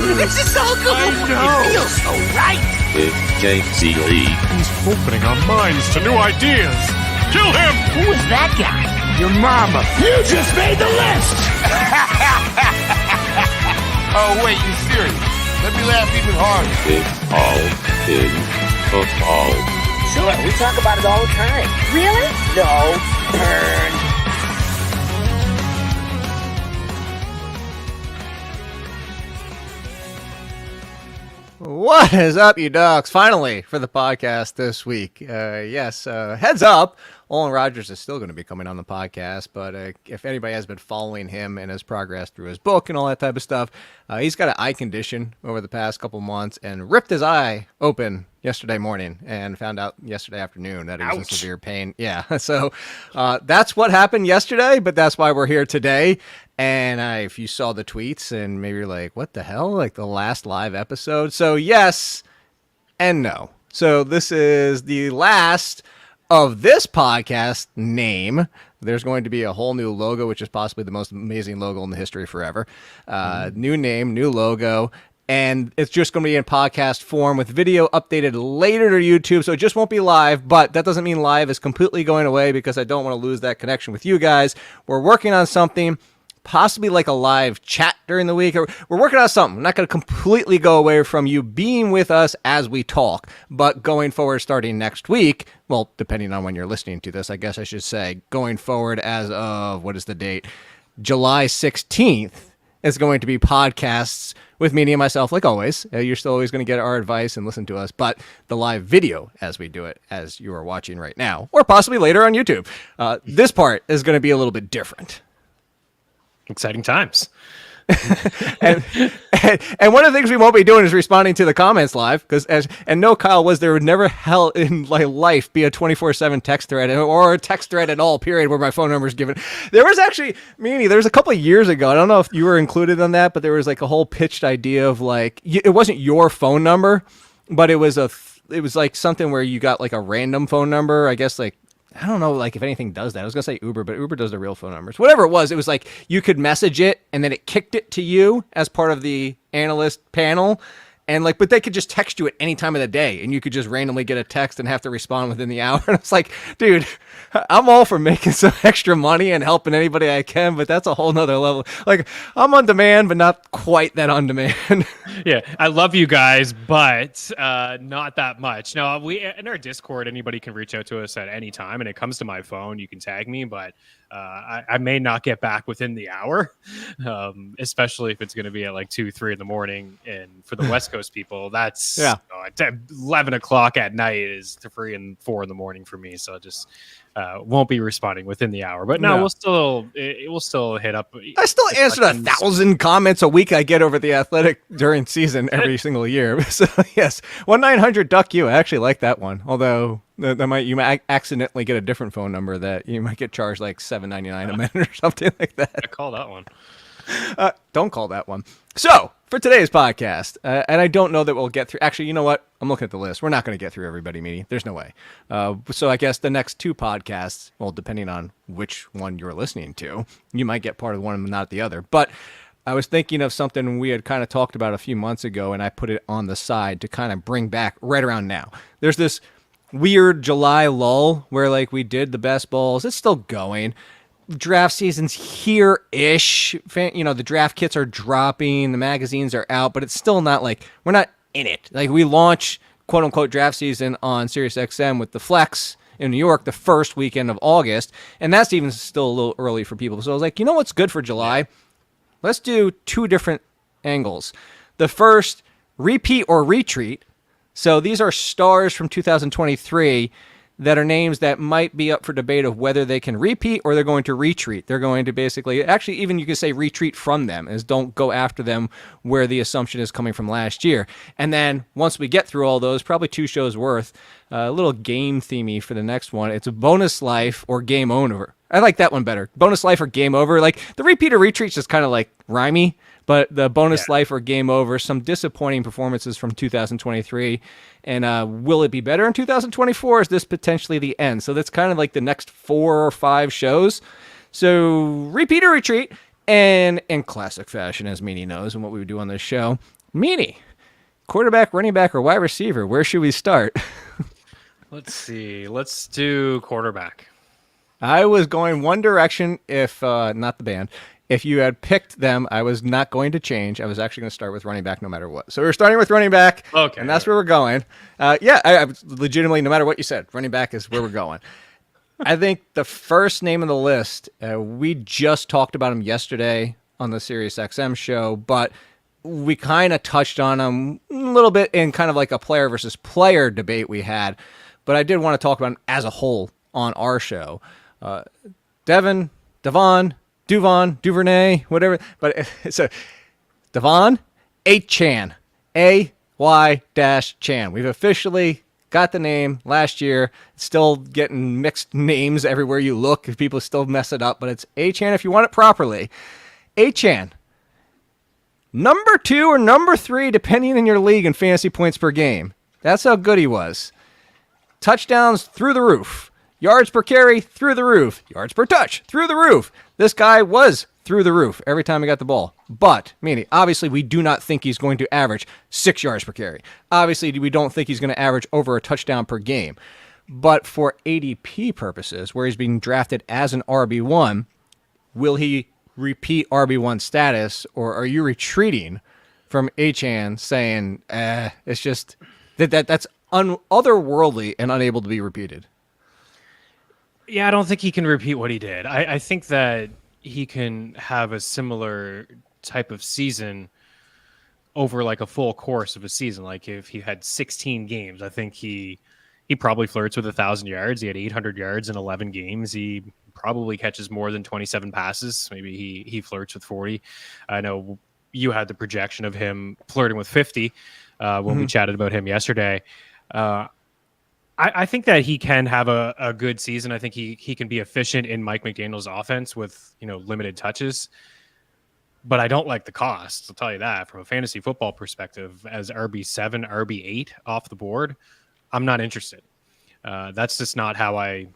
This is so cool. I know. It feels so right. It's Jake Ciely. He's opening our minds to new ideas. Kill him! Who is that guy? Your mama. You just made the list! Oh, wait, you serious? Let me laugh even harder. It's all in football. Sure, we talk about it all the time. Really? No. Burn. What is up, you dogs? Finally, for the podcast this week. Heads up, Olin Rogers is still going to be coming on the podcast, but if anybody has been following him and his progress through his book and all that type of stuff, he's got an eye condition over the past couple months and ripped his eye open yesterday morning and found out yesterday afternoon that he was in severe pain. Yeah, so that's what happened yesterday, but that's why we're here today. And if you saw the tweets and maybe you're like, what the hell? Like the last live episode. So yes and no. So this is the last of this podcast name. There's going to be a whole new logo, which is possibly the most amazing logo in the history forever. New name, new logo. And it's just going to be in podcast form with video updated later to YouTube. So it just won't be live, but that doesn't mean live is completely going away because I don't want to lose that connection with you guys. We're working on something. Possibly like a live chat during the week. We're working on something. I'm not going to completely go away from you being with us as we talk, but going forward starting next week, well, depending on when you're listening to this, I guess I should say, going forward as of, what is the date? July 16th is going to be podcasts with Meaney and myself, like always. You're still always going to get our advice and listen to us, but the live video as we do it, as you are watching right now, or possibly later on YouTube, this part is going to be a little bit different. Exciting times. and one of the things we won't be doing is responding to the comments live because no, Kyle, there would never hell in my life be a 24/7 text thread or a text thread at all, period, where my phone number is given. There was actually, Meaney, there was a couple of years ago, I don't know if you were included on that, but there was like a whole pitched idea of like, it wasn't your phone number, but it was like something where you got like a random phone number, I guess like, I don't know, like if anything does that. I was going to say Uber, but Uber does the real phone numbers. Whatever it was like you could message it and then it kicked it to you as part of the analyst panel. And like, but they could just text you at any time of the day and you could just randomly get a text and have to respond within the hour. And it's like, dude, I'm all for making some extra money and helping anybody I can, but that's a whole nother level. Like I'm on demand, but not quite that on demand. Yeah. I love you guys, but not that much. No, we in our Discord, anybody can reach out to us at any time and it comes to my phone. You can tag me, but I may not get back within the hour, especially if it's going to be at like 2-3 in the morning. And for the West Coast people, that's 11 o'clock at night is 3 and 4 in the morning for me. So just won't be responding within the hour. But no, it will still hit up. I still answer 1,000 comments a week I get over the Athletic during season every single year. So yes, 1-900-DUCK-YOU. I actually like that one. Although you might accidentally get a different phone number that you might get charged like $7.99 a minute or something like that. I call that one. Don't call that one. So for today's podcast, and I don't know that we'll get through. Actually, you know what? I'm looking at the list. We're not going to get through everybody, Meaney. There's no way. So I guess the next 2 podcasts, well, depending on which one you're listening to, you might get part of one and not the other. But I was thinking of something we had kind of talked about a few months ago, and I put it on the side to kind of bring back right around now. There's this weird July lull where like we did the best balls. It's still going. Draft season's here-ish. The draft kits are dropping. The magazines are out, but it's still not like we're not in it. Like we launch quote-unquote draft season on SiriusXM with the Flex in New York the first weekend of August, and that's even still a little early for people. So I was like, you know what's good for July? Let's do 2 different angles. The first, repeat or retreat. So these are stars from 2023 that are names that might be up for debate of whether they can repeat or they're going to retreat. They're going to basically, actually even you could say retreat from them, is don't go after them where the assumption is coming from last year. And then once we get through all those, probably 2 shows worth, a little game themey for the next one. It's a bonus life or game over. I like that one better. Bonus life or game over. Like the repeat or retreat's just kind of like rhymey. But the bonus life or game over, some disappointing performances from 2023. And will it be better in 2024? Is this potentially the end? So that's kind of like the next 4 or 5 shows. So repeat or retreat. And in classic fashion, as Meaney knows and what we would do on this show, Meaney, quarterback, running back, or wide receiver, where should we start? Let's see. Let's do quarterback. I was going one direction if, not the band, if you had picked them, I was not going to change. I was actually going to start with running back no matter what. So we're starting with running back, okay, and that's where we're going. I legitimately, no matter what you said, running back is where we're going. I think the first name on the list, we just talked about him yesterday on the SiriusXM show, but we kind of touched on him a little bit in kind of like a player versus player debate we had, but I did want to talk about him as a whole on our show. Duvernay, whatever. But it's a Devon Achane, A-Y-Chan. We've officially got the name last year. It's still getting mixed names everywhere you look. People still mess it up, but it's Achane if you want it properly. Achane, number 2 or number 3, depending on your league in fantasy points per game. That's how good he was. Touchdowns through the roof. Yards per carry, through the roof. Yards per touch, through the roof. This guy was through the roof every time he got the ball. But, meaning, obviously, we do not think he's going to average 6 yards per carry. Obviously, we don't think he's going to average over a touchdown per game. But for ADP purposes, where he's being drafted as an RB1, will he repeat RB1 status, or are you retreating from Achane saying, it's just that's otherworldly and unable to be repeated? Yeah, I don't think he can repeat what he did. I think that he can have a similar type of season over like a full course of a season. Like if he had 16 games, I think he probably flirts with 1,000 yards. He had 800 yards in 11 games. He probably catches more than 27 passes. Maybe he flirts with 40. I know you had the projection of him flirting with 50 when we chatted about him yesterday. I think that he can have a good season. I think he can be efficient in Mike McDaniel's offense with, limited touches. But I don't like the cost. I'll tell you that from a fantasy football perspective. As RB7, RB8 off the board, I'm not interested. That's just not how I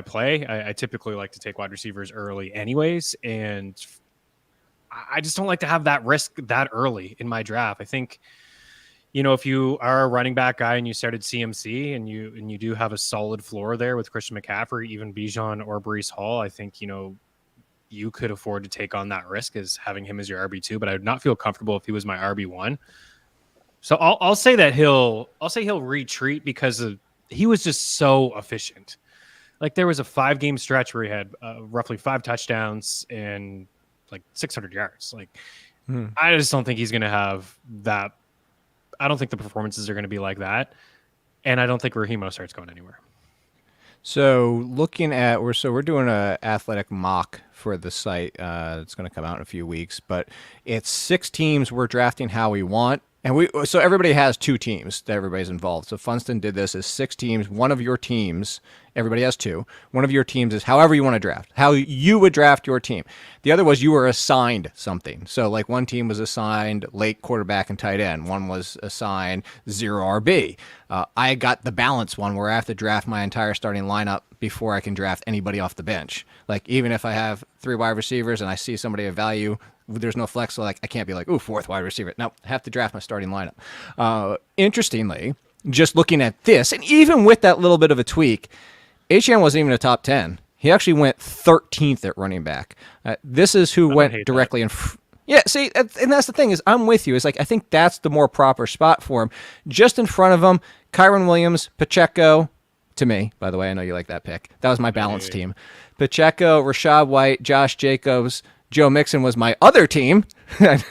play. I typically like to take wide receivers early anyways, and I just don't like to have that risk that early in my draft. I think, if you are a running back guy and you started CMC and you do have a solid floor there with Christian McCaffrey, even Bijan or Breece Hall, I think, you could afford to take on that risk as having him as your RB2, but I would not feel comfortable if he was my RB1. So I'll say that he'll retreat because he was just so efficient. Like there was a 5-game stretch where he had roughly 5 touchdowns and like 600 yards. Like I just don't think he's going to have that. I don't think the performances are going to be like that. And I don't think Raheem Mostert's going anywhere. So looking at, we're doing an athletic mock for the site. It's going to come out in a few weeks, but it's 6 teams we're drafting how we want. And so everybody has 2 teams that everybody's involved. So Funston did this as 6 teams. One of your teams, everybody has 2. One of your teams is however you want to draft, how you would draft your team. The other was you were assigned something. So like one team was assigned late quarterback and tight end. One was assigned 0 RB. I got the balance one where I have to draft my entire starting lineup before I can draft anybody off the bench. Like even if I have 3 wide receivers and I see somebody of value, there's no flex, so like I can't be like, 4th wide receiver. No, I have to draft my starting lineup. Interestingly, just looking at this, and even with that little bit of a tweak, Achane wasn't even a top 10. He actually went 13th at running back. This is who went directly in. Yeah, see, and that's the thing is I'm with you. It's like I think that's the more proper spot for him. Just in front of him, Kyron Williams, Pacheco. To me, by the way, I know you like that pick. That was my balance team. Pacheco, Rachaad White, Josh Jacobs, Joe Mixon was my other team. And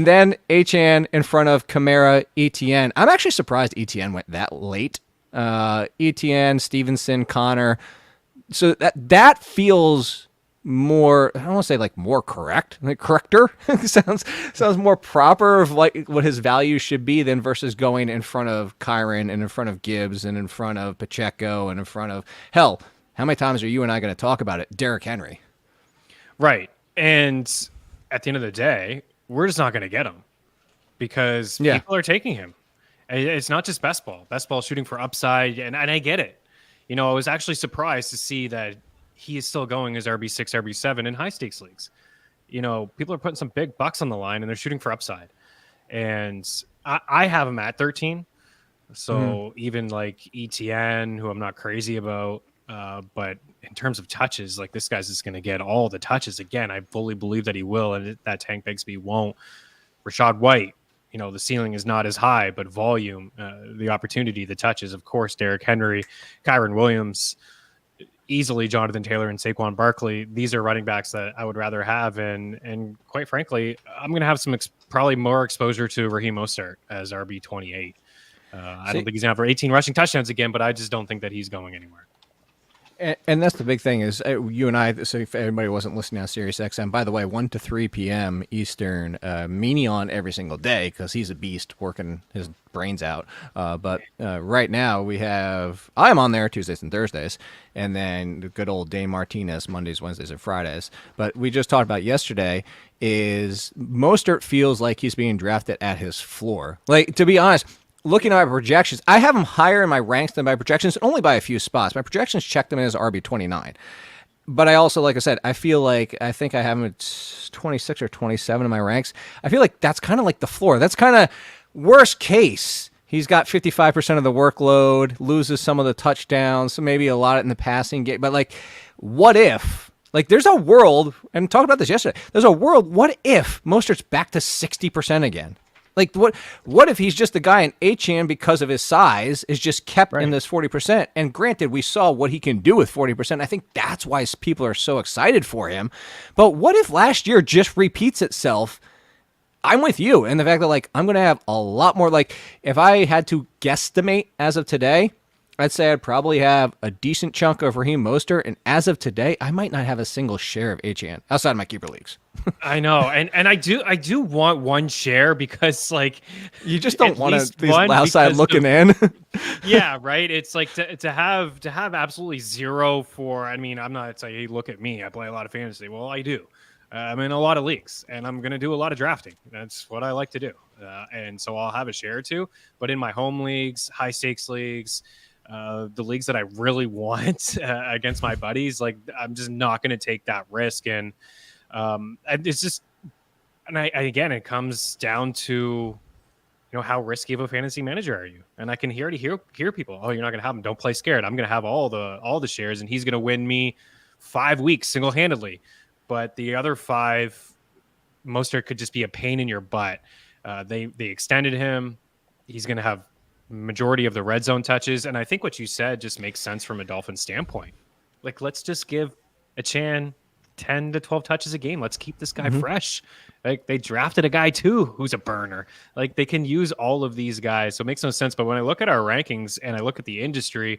then Achane in front of Kamara, ETN. I'm actually surprised ETN went that late. ETN, Stevenson, Connor. So that feels more, I don't want to say like more correct, like corrector. sounds more proper of like what his value should be than versus going in front of Kyron and in front of Gibbs and in front of Pacheco and in front of, hell, how many times are you and I going to talk about it? Derrick Henry. Right. And at the end of the day, we're just not going to get him because people are taking him. It's not just best ball. Best ball shooting for upside, and I get it. I was actually surprised to see that he is still going as RB6, RB7 in high-stakes leagues. people are putting some big bucks on the line and they're shooting for upside. And I have him at 13. So even like ETN, who I'm not crazy about, but in terms of touches, like this guy's just going to get all the touches again. I fully believe that he will, and that Tank Bigsby won't. Rachaad White, the ceiling is not as high, but volume, the opportunity, the touches, of course, Derrick Henry, Kyron Williams, easily Jonathan Taylor and Saquon Barkley. These are running backs that I would rather have. And quite frankly, I'm going to have some probably more exposure to Raheem Mostert as RB28. I don't think he's going to have 18 rushing touchdowns again, but I just don't think that he's going anywhere. And that's the big thing is you and I, so if everybody wasn't listening on Sirius XM, by the way, 1 to 3 p.m. Eastern, Meaney on every single day because he's a beast working his brains out. But right now I'm on there Tuesdays and Thursdays, and then the good old Dane Martinez Mondays, Wednesdays, and Fridays. But we just talked about yesterday is Mostert feels like he's being drafted at his floor. Like, to be honest, looking at my projections, I have him higher in my ranks than my projections, only by a few spots. My projections checked him in as RB29. But I also, like I said, I think I have him at 26 or 27 in my ranks. I feel like that's kind of like the floor. That's kind of worst case. He's got 55% of the workload, loses some of the touchdowns, so maybe a lot in the passing game. But, like, what if? Like, there's a world, and talked about this yesterday, there's a world, what if Mostert's back to 60% again? Like, what if he's just the guy in Achane because of his size is just kept in this 40%? And granted, we saw what he can do with 40%. I think that's why people are so excited for him. But what if last year just repeats itself? I'm with you. And the fact that, like, I'm going to have a lot more, like, if I had to guesstimate as of today, I'd say I'd probably have a decent chunk of Raheem Mostert, and as of today, I might not have a single share of Achane outside of my keeper leagues. I know, and I do want one share because, like, you just don't want these outside looking in. Yeah, right. It's like to have absolutely zero for. I mean, I'm not saying, hey, look at me, I play a lot of fantasy. Well, I do. I'm in a lot of leagues, and I'm going to do a lot of drafting. That's what I like to do, and so I'll have a share or two. But in my home leagues, high stakes leagues. The leagues that I really want against my buddies, like, I'm just not going to take that risk. And it's just, and again, it comes down to, how risky of a fantasy manager are you? And I can hear people, oh, you're not going to have him. Don't play scared. I'm going to have all the shares, and he's going to win me 5 weeks single-handedly. But the other 5, Mostert could just be a pain in your butt. They extended him. He's going to have majority of the red zone touches, and I think what you said just makes sense from a Dolphins standpoint. Like, let's just give Achane 10 to 12 touches a game. Let's keep this guy fresh. Like, they drafted a guy too who's a burner. Like, they can use all of these guys, so it makes no sense. But when I look at our rankings and I look at the industry,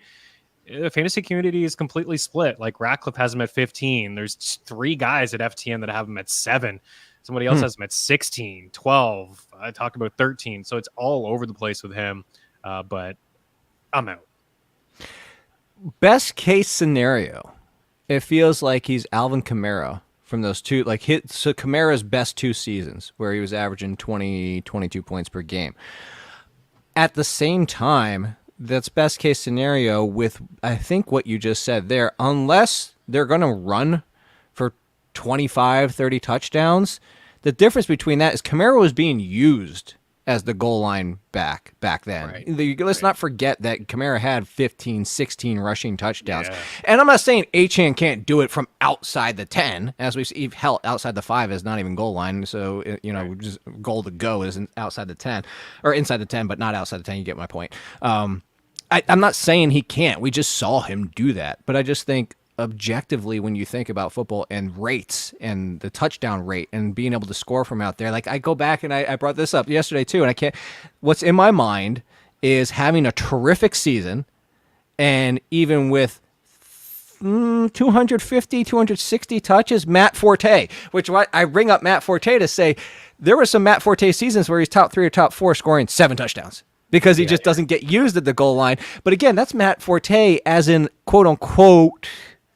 the fantasy community is completely split. Like, Ratcliffe has him at 15. There's 3 guys at FTN that have him at 7. Somebody else has him at 16, 12. I talked about 13. So it's all over the place with him. But I'm out. Best case scenario, it feels like he's Alvin Kamara from those two, like so Kamara's best 2 seasons where he was averaging 20, 22 points per game. At the same time, that's best case scenario with, I think, what you just said there, unless they're going to run for 25, 30 touchdowns. The difference between that is Kamara was being used as the goal line back then. Right. Let's not forget that Kamara had 15, 16 rushing touchdowns. Yeah. And I'm not saying Achane can't do it from outside the 10, as we see, hell, outside the 5 is not even goal line. So, just goal to go is outside the 10, or inside the 10, but not outside the 10. You get my point. I'm not saying he can't. We just saw him do that. But I just think, objectively, when you think about football and rates and the touchdown rate and being able to score from out there, like, I go back and I brought this up yesterday too, and I can't, what's in my mind is having a terrific season, and even with 250, 260 touches, Matt Forte, which I bring up Matt Forte to say there were some Matt Forte seasons where he's top 3 or top 4 scoring 7 touchdowns. Because he just doesn't get used at the goal line. But again, that's Matt Forte as in quote unquote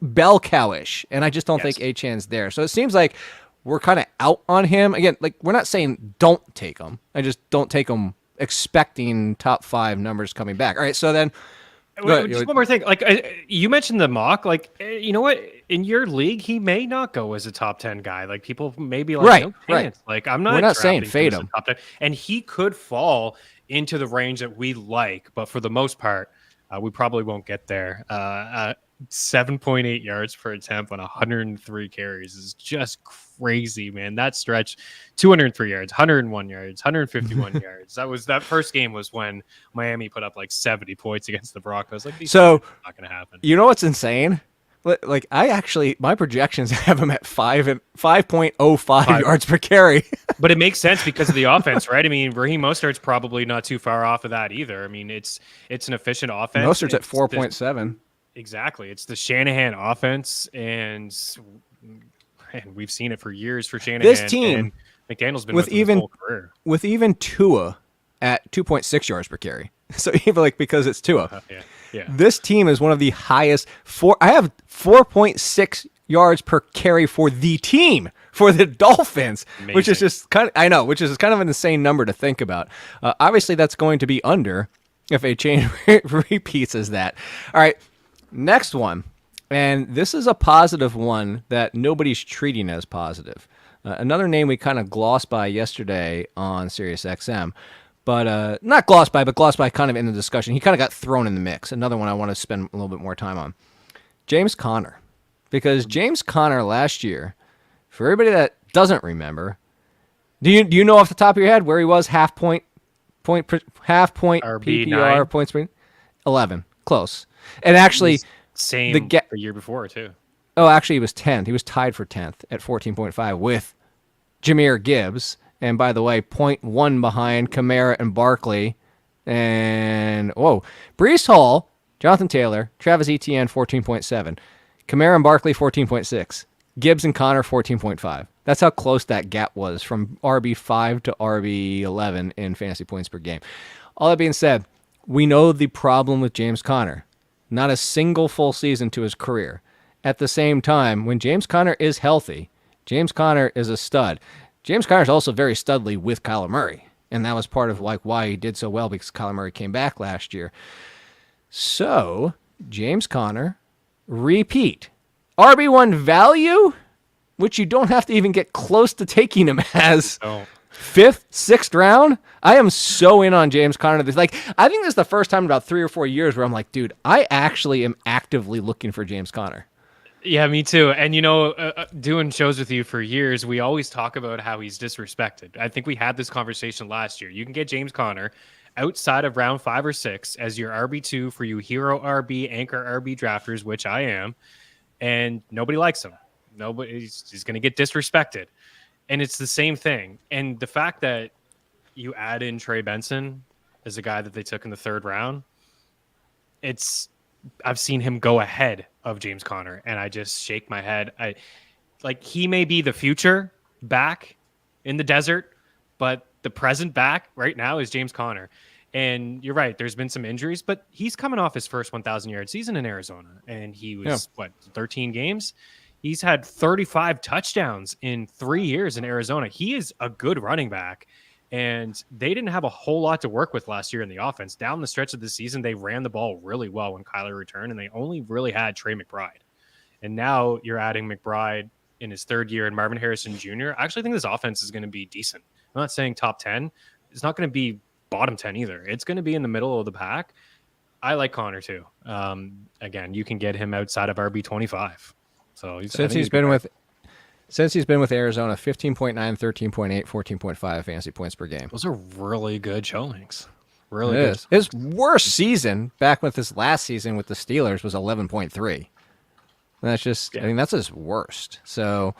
bell cowish, and I just don't think Achane's there. So it seems like we're kind of out on him. Again, like, we're not saying don't take him. I just don't take him expecting top 5 numbers coming back. All right, so then Just one more thing. Like you mentioned the mock. Like you know what? In your league, he may not go as a top 10 guy. Like people may be like, no chance. Like I'm not. We're not saying fade him. Top 10. And he could fall into the range that we like, but for the most part, we probably won't get there. 7.8 yards per attempt on 103 carries is just crazy, man. That stretch, 203 yards, 101 yards, 151 yards. That first game was when Miami put up like 70 points against the Broncos. Like, so not going to happen. You know what's insane? Like my projections have him at 5.05 yards per carry. But it makes sense because of the offense, right? I mean, Raheem Mostert's probably not too far off of that either. I mean, it's an efficient offense. Mostert's at 4.7. Exactly. It's the Shanahan offense, and we've seen it for years for Shanahan. This team, McDaniel's been with his whole career. With even Tua at 2.6 yards per carry. So even like because it's Tua. Yeah. This team is one of the highest. I have 4.6 yards per carry for the team, for the Dolphins, Amazing. which is just kind of, which is kind of an insane number to think about. Obviously, that's going to be under if Achane repeats as that. All right. Next one, and this is a positive one that nobody's treating as positive. Another name we kind of glossed by yesterday on SiriusXM, but not glossed by, but glossed by kind of in the discussion. He kind of got thrown in the mix. Another one I want to spend a little bit more time on. James Conner. Because James Conner last year, for everybody that doesn't remember, do you know off the top of your head where he was half point PPR points per 11. Close. And actually, same the year before too. Oh, actually, he was 10th. He was tied for 10th at 14.5 with Jahmyr Gibbs. And by the way, 0.1 behind Kamara and Barkley. And, Breece Hall, Jonathan Taylor, Travis Etienne, 14.7. Kamara and Barkley, 14.6. Gibbs and Connor, 14.5. That's how close that gap was from RB5 to RB11 in fantasy points per game. All that being said, we know the problem with James Conner. Not a single full season to his career. At the same time, when James Conner is healthy, James Conner is a stud. James Conner is also very studly with Kyler Murray, and that was part of why he did so well because Kyler Murray came back last year. So, James Conner, repeat. RB1 value, which you don't have to even get close to taking him as. Oh. 5th, 6th round. I am so in on James Conner. I think this is the first time in about 3 or 4 years where I'm like, dude, I actually am actively looking for James Conner. Yeah, me too. And, doing shows with you for years, we always talk about how he's disrespected. I think we had this conversation last year. You can get James Conner outside of round 5 or 6 as your RB2 for you hero RB, anchor RB drafters, which I am, and nobody likes him. He's going to get disrespected. And it's the same thing. And the fact that you add in Trey Benson as a guy that they took in the 3rd round, I've seen him go ahead of James Conner, and I just shake my head. He may be the future back in the desert, but the present back right now is James Conner. And you're right, there's been some injuries, but he's coming off his first 1,000-yard season in Arizona, and he was, 13 games? He's had 35 touchdowns in 3 years in Arizona. He is a good running back, and they didn't have a whole lot to work with last year in the offense. Down the stretch of the season, they ran the ball really well when Kyler returned, and they only really had Trey McBride. And now you're adding McBride in his 3rd year and Marvin Harrison Jr. I actually think this offense is going to be decent. I'm not saying top 10. It's not going to be bottom 10 either. It's going to be in the middle of the pack. I like Conner too. Again, you can get him outside of RB25. So since he's been with Arizona, 15.9, 13.8, 14.5 fantasy points per game. Those are really good showings. Really good. His worst season back with his last season with the Steelers was 11.3. That's just, I mean, that's his worst. So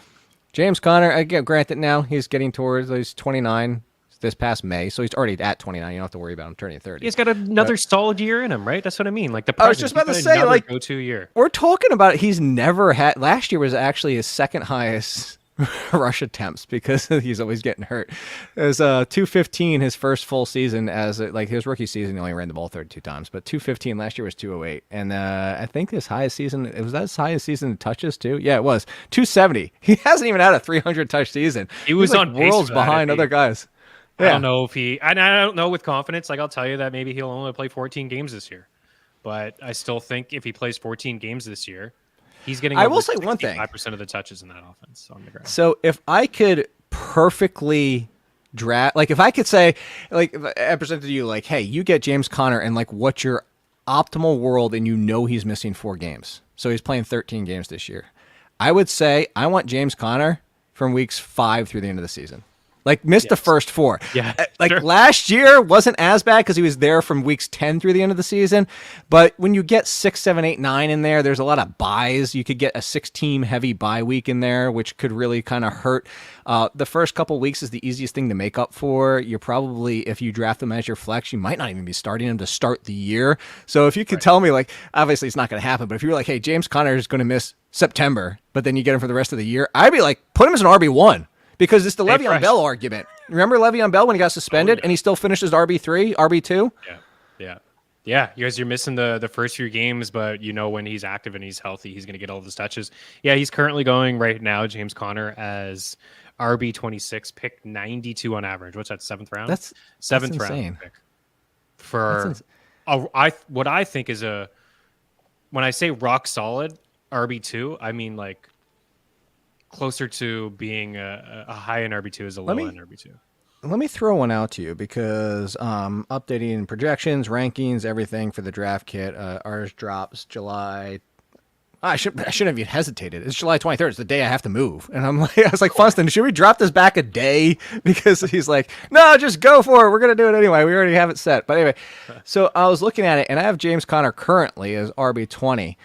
James Conner, again, granted now he's getting towards, he's 29 this past May, so he's already at 29. You don't have to worry about him turning 30. He's got another solid year in him, right? That's what I mean. Like I was just about to say, go-to year. We're talking about he's never had. Last year was actually his 2nd highest rush attempts because he's always getting hurt. It was 215 his first full season his rookie season. He only ran the ball 32 times, but 215 last year was 208, and I think his highest season was that his highest season in touches too. Yeah, it was 270. He hasn't even had a 300 touch season. He was on worlds behind other guys. Yeah. I don't know if I don't know with confidence. I'll tell you that maybe he'll only play 14 games this year. but I still think if he plays 14 games this year, he's getting. I will say one thing: 5% of the touches in that offense on the ground. So if I could perfectly draft, like if I could say, like if I presented to you, like, hey, you get James Conner, and like, what's your optimal world, and you know he's missing 4 games, so he's playing 13 games this year. I would say I want James Conner from weeks 5 through the end of the season. Like, missed the first 4. Yeah, like sure. Last year wasn't as bad because he was there from weeks 10 through the end of the season. But when you get 6, 7, 8, 9 in there, there's a lot of buys. You could get a 6-team heavy bye week in there, which could really kind of hurt. The first couple weeks is the easiest thing to make up for. You're probably, if you draft them as your flex, you might not even be starting him to start the year. So if you could tell me, like, obviously it's not going to happen, but if you were like, hey, James Conner is going to miss September, but then you get him for the rest of the year, I'd be like, put him as an RB1. Because it's the Le'Veon Bell argument. Remember Le'Veon Bell when he got suspended and he still finished as RB3, RB2? Yeah. You guys, you're missing the first few games, but you know when he's active and he's healthy, he's going to get all those touches. Yeah, he's currently going right now, James Conner, as RB26, pick 92 on average. What's that, 7th round? That's 7th insane. round pick. For what I think is when I say rock solid RB2, I mean like closer to being a high end RB2 as a low end RB2. Let me throw one out to you because updating projections, rankings, everything for the draft kit. Ours drops July. I shouldn't have even hesitated. It's July 23rd. It's the day I have to move. And I was like, Funston, should we drop this back a day? Because he's like, no, just go for it. We're going to do it anyway. We already have it set. But anyway, so I was looking at it, and I have James Conner currently as RB20.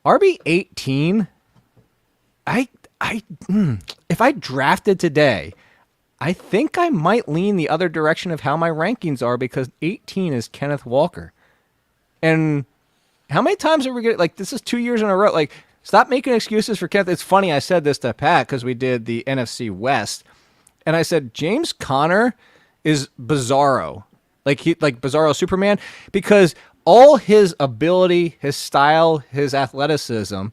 RB18, if I drafted today, I think I might lean the other direction of how my rankings are because 18 is Kenneth Walker. And how many times are we going to, like, this is 2 years in a row. Like, stop making excuses for Kenneth. It's funny, I said this to Pat because we did the NFC West. And I said, James Conner is Bizarro. Like Bizarro Superman. Because all his ability, his style, his athleticism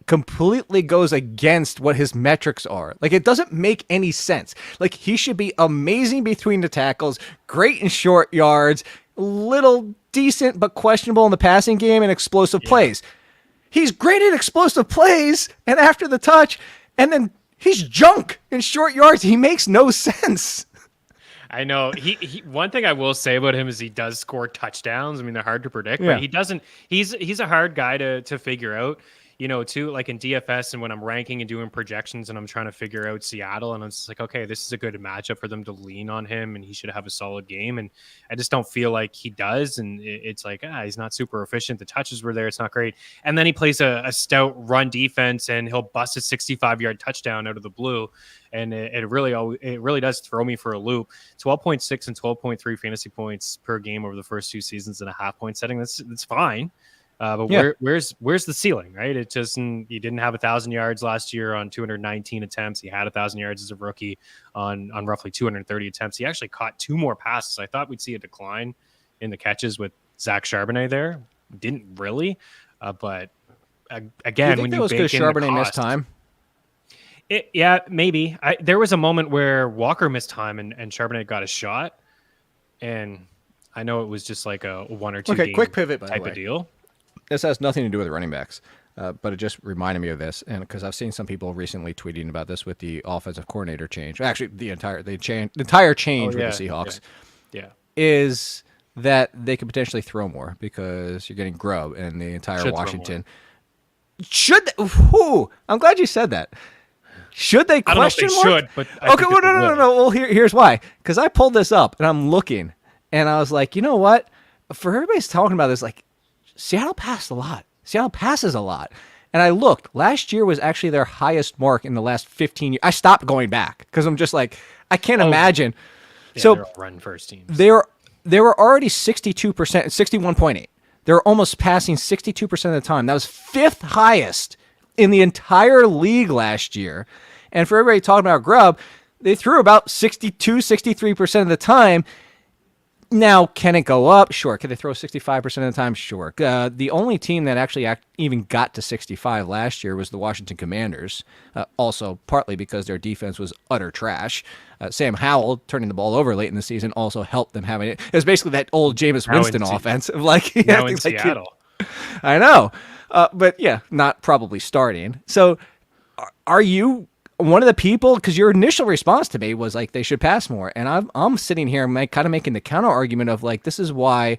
completely goes against what his metrics are. Like, it doesn't make any sense. Like, he should be amazing between the tackles, great in short yards, little decent but questionable in the passing game and explosive plays. He's great at explosive plays and after the touch, and then he's junk in short yards. He makes no sense. I know. He one thing I will say about him is he does score touchdowns. I mean, they're hard to predict, but he doesn't. He's a hard guy to figure out. You know, too, like in DFS and when I'm ranking and doing projections and I'm trying to figure out Seattle and I'm just like, okay, this is a good matchup for them to lean on him and he should have a solid game. And I just don't feel like he does. And it's like, he's not super efficient. The touches were there. It's not great. And then he plays a stout run defense and he'll bust a 65-yard touchdown out of the blue. And it really does throw me for a loop. 12.6 and 12.3 fantasy points per game over the first 2 seasons in a half-point setting. That's fine. Where's the ceiling, right? It just, he didn't have 1,000 yards last year on 219 attempts. He had 1,000 yards as a rookie on roughly 230 attempts. He actually caught 2 more passes. I thought we'd see a decline in the catches with Zach Charbonnet there. Didn't really, but again, when you bake in Charbonnet the missed cost, time. Maybe. There was a moment where Walker missed time and Charbonnet got a shot, and I know it was just like a 1 or 2 game quick pivot type of deal. This has nothing to do with running backs, but it just reminded me of this, and because I've seen some people recently tweeting about this with the offensive coordinator change. Actually, the entire change with the Seahawks is that they could potentially throw more because you're getting Grubb and the entire Washington. I'm glad you said that. Should they question more? I don't know if they should, but okay, well, no. Well, here's why. Because I pulled this up and I'm looking, and I was like, you know what? For everybody's talking about this, like, Seattle passed a lot. Seattle passes a lot. And I looked. Last year was actually their highest mark in the last 15 years. I stopped going back because I'm just like, I can't imagine. Yeah, so they're all run first teams. They were already 62%, 61.8. They were almost passing 62% of the time. That was 5th highest in the entire league last year. And for everybody talking about Grubb, they threw about 62, 63% of the time. Now, can it go up? Sure. Can they throw 65% of the time? Sure. The only team that actually even got to 65 last year was the Washington Commanders, also partly because their defense was utter trash. Sam Howell turning the ball over late in the season also helped them having it. It was basically that old Jameis Winston offense. Now in Seattle. I know. But yeah, not probably starting. So are you one of the people, because your initial response to me was like they should pass more, and I'm sitting here kind of making the counter argument of like, this is why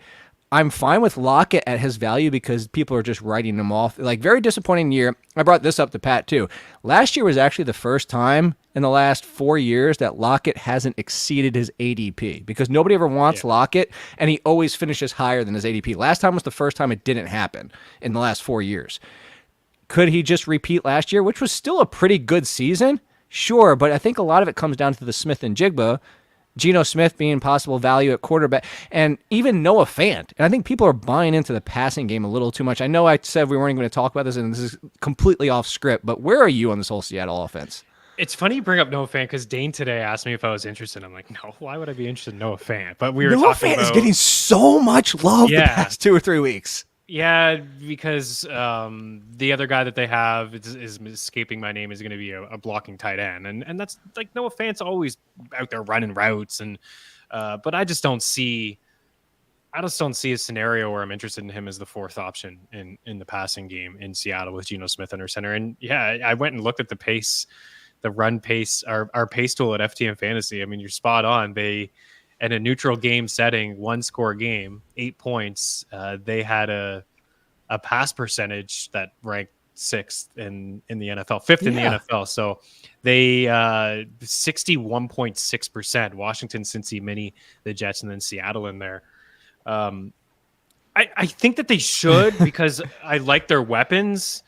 I'm fine with Lockett at his value, because people are just writing him off. Like, very disappointing year. I brought this up to Pat too. Last year was actually the first time in the last 4 years that Lockett hasn't exceeded his ADP, because nobody ever wants Lockett, and he always finishes higher than his ADP. Last time was the first time it didn't happen in the last 4 years. Could he just repeat last year, which was still a pretty good season? Sure, but I think a lot of it comes down to the Smith and Jigba, Geno Smith being possible value at quarterback, and even Noah Fant. And I think people are buying into the passing game a little too much. I know I said we weren't going to talk about this, and this is completely off script, but where are you on this whole Seattle offense? It's funny you bring up Noah Fant, because Dane today asked me if I was interested. I'm like, no, why would I be interested in Noah Fant? But we were Noah talking Fant about... is getting so much love the past 2 or 3 weeks. Yeah, because the other guy that they have is escaping my name, is going to be a blocking tight end, and that's like Noah Fant's always out there running routes, and but I just don't see a scenario where I'm interested in him as the fourth option in the passing game in Seattle with Geno Smith under center. And yeah, I went and looked at the pace, the run pace, our pace tool at FTN Fantasy. I mean, you're spot on. They, in a neutral game setting, 1-score game, 8 points, they had a pass percentage that ranked 6th in the NFL, 5th in the NFL. So they 61.6%. Washington, Cincy, Mini, the Jets, and then Seattle in there. I think that they should, because I like their weapons,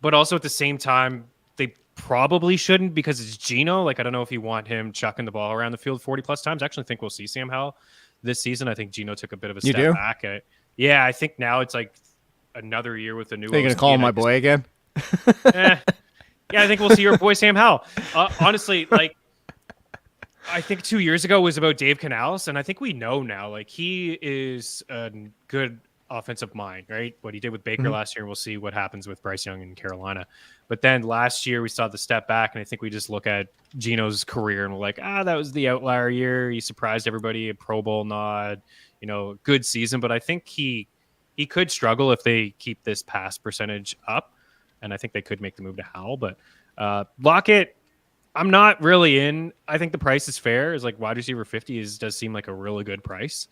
but also at the same time, they probably shouldn't, because it's Geno. Like, I don't know if you want him chucking the ball around the field 40 plus times. I actually think we'll see Sam Howell this season. I think Geno took a bit of a step back. I think now it's like another year with a new. Are you going to call him my boy again? Yeah, I think we'll see your boy Sam Howell. Honestly, like, I think 2 years ago was about Dave Canales, and I think we know now, like, he is a good offensive mind, right? What he did with Baker last year, we'll see what happens with Bryce Young in Carolina. But then last year we saw the step back, and I think we just look at Geno's career and we're like, that was the outlier year. He surprised everybody, a Pro Bowl nod, good season. But I think he could struggle if they keep this pass percentage up, and I think they could make the move to Howell. But Lockett, I'm not really in. I think the price is fair. It's like wide receiver 50 does seem like a really good price.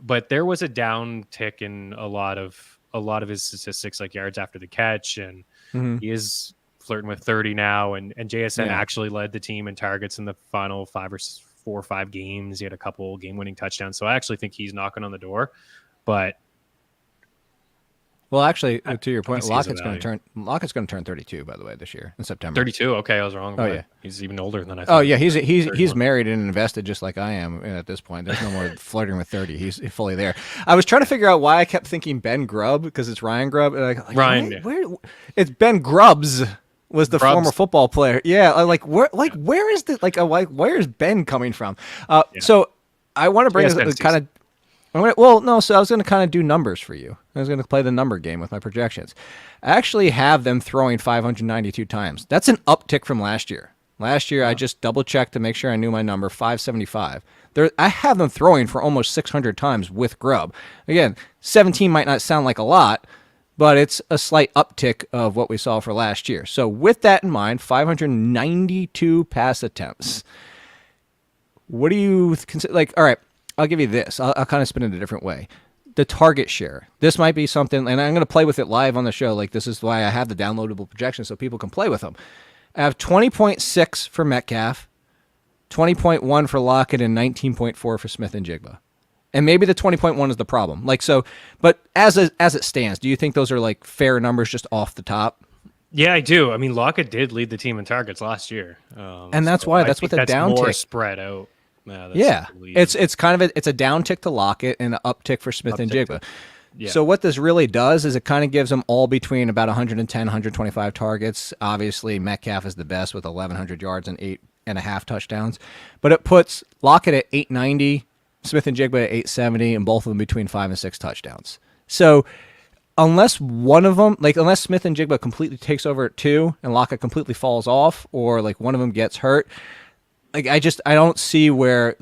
But there was a downtick in a lot of his statistics, like yards after the catch, and he is flirting with 30 now. And JSN actually led the team in targets in the final 4 or 5 games. He had a couple game-winning touchdowns, so I actually think he's knocking on the door. But well, actually, to your point, Lockett's going to turn 32, by the way, this year in September. 32. Okay, I was wrong. Oh yeah, he's even older than I thought. Oh yeah, he's married and invested just like I am at this point. There's no more flirting with 30. He's fully there. I was trying to figure out why I kept thinking Ben Grubb, because it's Ryan Grubb. Like, Ryan, where it's Ben Grubbs was the former football player. Yeah, where is where's Ben coming from? So I want to bring this kind of. So I was going to kind of do numbers for you. I was going to play the number game with my projections. I actually have them throwing 592 times. That's an uptick from last year. Last year, I just double-checked to make sure I knew my number, 575. I have them throwing for almost 600 times with Grubb. Again, 17 might not sound like a lot, but it's a slight uptick of what we saw for last year. So with that in mind, 592 pass attempts. What do you consider? All right. I'll give you this. I'll kind of spin it a different way. The target share. This might be something, and I'm going to play with it live on the show. Like, this is why I have the downloadable projections so people can play with them. I have 20.6 for Metcalf, 20.1 for Lockett, and 19.4 for Smith and Jigba. And maybe the 20.1 is the problem. But as it stands, do you think those are like fair numbers just off the top? Yeah, I do. I mean, Lockett did lead the team in targets last year, and that's why that's with the downtick. More spread out. It's kind of it's a downtick to Lockett and an uptick for Smith and Jigba. So what this really does is it kind of gives them all between about 110, 125 targets. Obviously, Metcalf is the best with 1,100 yards and 8.5 touchdowns. But it puts Lockett at 890, Smith and Jigba at 870, and both of them between 5 and 6 touchdowns. So unless one of them, unless Smith and Jigba completely takes over at 2 and Lockett completely falls off, or one of them gets hurt, I don't see where,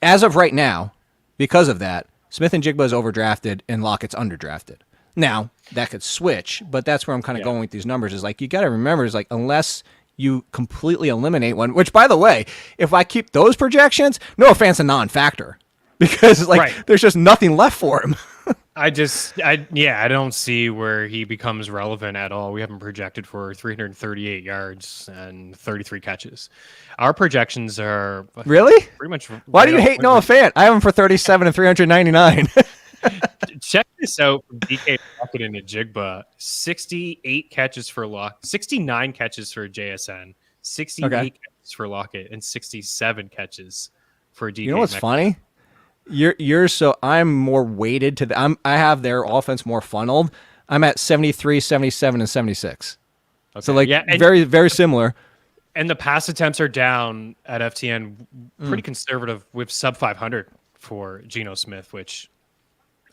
as of right now, because of that, Smith and Jigba is overdrafted and Lockett's underdrafted. Now, that could switch, but that's where I'm kind of going with these numbers is like, you got to remember is like, unless you completely eliminate one, which by the way, if I keep those projections, no offense, a non-factor because like there's just nothing left for him. I don't see where he becomes relevant at all. We haven't projected for 338 yards and 33 catches. Our projections are really pretty much. Why do you hate Noah Fant? I have him for 37 and 399. Check this out from DK Lockett and Ajigba. 68 catches for Lockett, 69 catches for JSN, 68 catches for Lockett, and 67 catches for DK. You know what's funny? I'm more weighted to I have their offense more funneled. I'm at 73, 77, and 76. Okay. So very, very similar. And the pass attempts are down at FTN pretty conservative with sub 500 for Geno Smith, which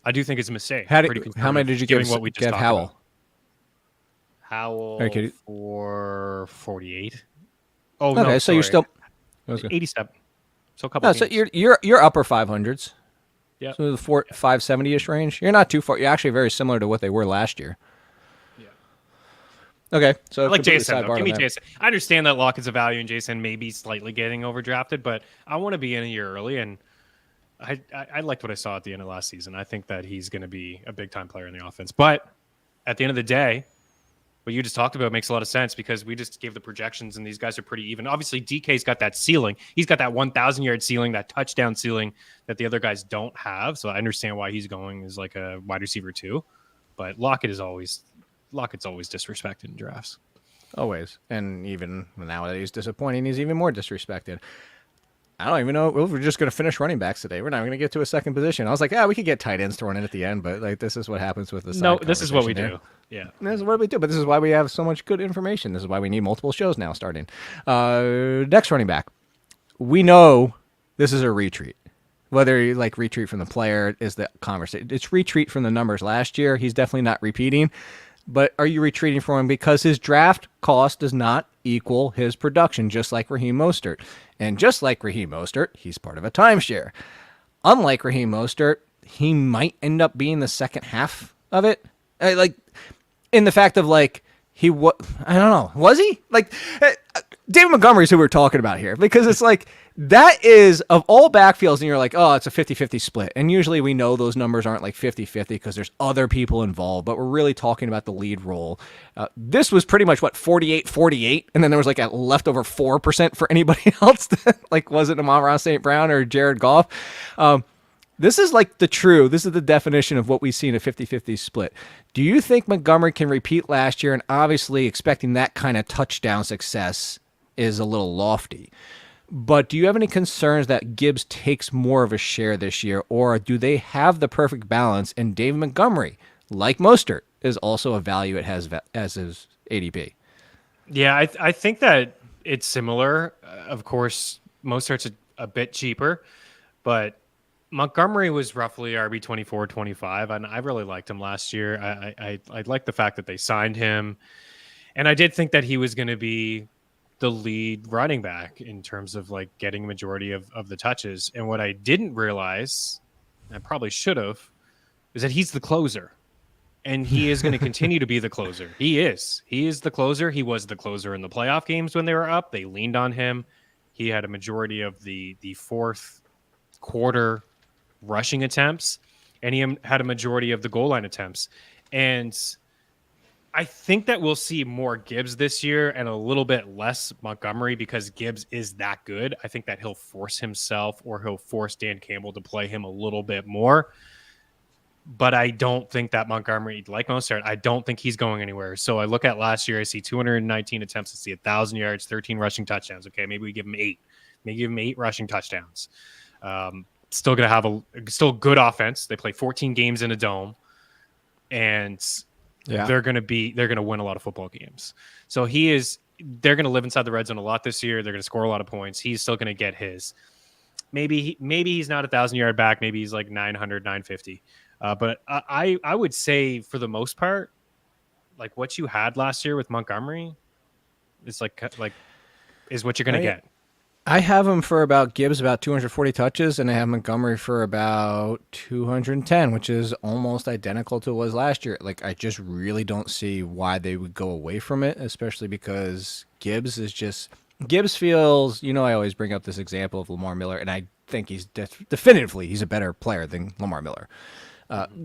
I do think is a mistake. How many did you give Howell? Howell for 48. Oh, okay, no, so sorry. you're still 87. So a couple. So you're upper 500s. Yeah. So the 570-ish range. You're not too far. You're actually very similar to what they were last year. Yeah. Okay. So I like Jason. Give me Jason. I understand that Lockett's a value and Jason may be slightly getting overdrafted, but I want to be in a year early, and I liked what I saw at the end of last season. I think that he's going to be a big time player in the offense. But at the end of the day, what you just talked about makes a lot of sense because we just gave the projections and these guys are pretty even. Obviously, DK's got that ceiling. He's got that 1,000-yard ceiling, that touchdown ceiling that the other guys don't have. So I understand why he's going as like a wide receiver too. But Lockett's always disrespected in drafts. Always. And even now that he's disappointing, he's even more disrespected. I don't even know. We're just going to finish running backs today. We're not going to get to a second position. I was like, we could get tight ends thrown in at the end, but like this is what happens with this. No, this is what we do. Yeah, this is what we do. But this is why we have so much good information. This is why we need multiple shows now starting. Next running back. We know this is a retreat. Whether you like retreat from the player is the conversation. It's retreat from the numbers last year. He's definitely not repeating. But are you retreating from him because his draft cost does not equal his production, just like Raheem Mostert? And just like Raheem Mostert, he's part of a timeshare. Unlike Raheem Mostert, he might end up being the second half of it. Like, in the fact of, like, I don't know. Was he? Like, David Montgomery is who we're talking about here. Because it's like, that is, of all backfields, and you're like, oh, it's a 50-50 split. And usually we know those numbers aren't like 50-50 because there's other people involved. But we're really talking about the lead role. This was pretty much, 48-48? And then there was like a leftover 4% for anybody else. Like, was it Amon-Ra St. Brown or Jared Goff? This is the definition of what we see in a 50-50 split. Do you think Montgomery can repeat last year? And obviously expecting that kind of touchdown success is a little lofty. But do you have any concerns that Gibbs takes more of a share this year? Or do they have the perfect balance? And David Montgomery, like Mostert, is also a value it has as his ADP. Yeah, I think that it's similar. Of course, Mostert's a bit cheaper, but Montgomery was roughly RB 24, 25, and I really liked him last year. I liked the fact that they signed him, and I did think that he was going to be the lead running back in terms of like getting a majority of the touches. And what I didn't realize, I probably should have, is that he's the closer, and he is going to continue to be the closer. He is the closer. He was the closer in the playoff games when they were up. They leaned on him. He had a majority of the fourth quarter rushing attempts, and he had a majority of the goal line attempts. And I think that we'll see more Gibbs this year and a little bit less Montgomery because Gibbs is that good. I think that he'll force himself or he'll force Dan Campbell to play him a little bit more. But I don't think that Montgomery, like Mostert, I don't think he's going anywhere. So I look at last year, I see 219 attempts, I see 1,000 yards, 13 rushing touchdowns. Okay, maybe we give him 8. Maybe give him 8 rushing touchdowns. Still going to have a good offense. They play 14 games in a dome. And they're going to win a lot of football games. So they're going to live inside the red zone a lot this year. They're going to score a lot of points. He's still going to get his. Maybe he's not 1,000-yard back. Maybe he's like 900, 950. But I would say for the most part, like what you had last year with Montgomery is is what you're going to get. I have him for about Gibbs about 240 touches, and I have Montgomery for about 210, which is almost identical to what it was last year. Like, I just really don't see why they would go away from it, especially because Gibbs feels, I always bring up this example of Lamar Miller, and I think he's definitively he's a better player than Lamar Miller.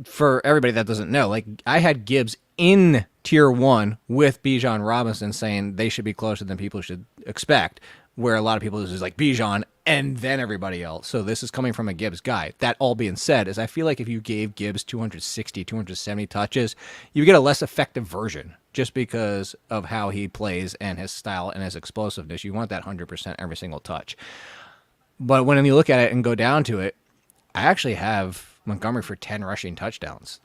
For everybody that doesn't know, like, I had Gibbs in tier 1 with Bijan Robinson, saying they should be closer than people should expect, where a lot of people is like Bijan and then everybody else. So this is coming from a Gibbs guy. That all being said, is I feel like if you gave Gibbs 260, 270 touches, you get a less effective version just because of how he plays and his style and his explosiveness. You want that 100% every single touch. But when you look at it and go down to it, I actually have Montgomery for 10 rushing touchdowns.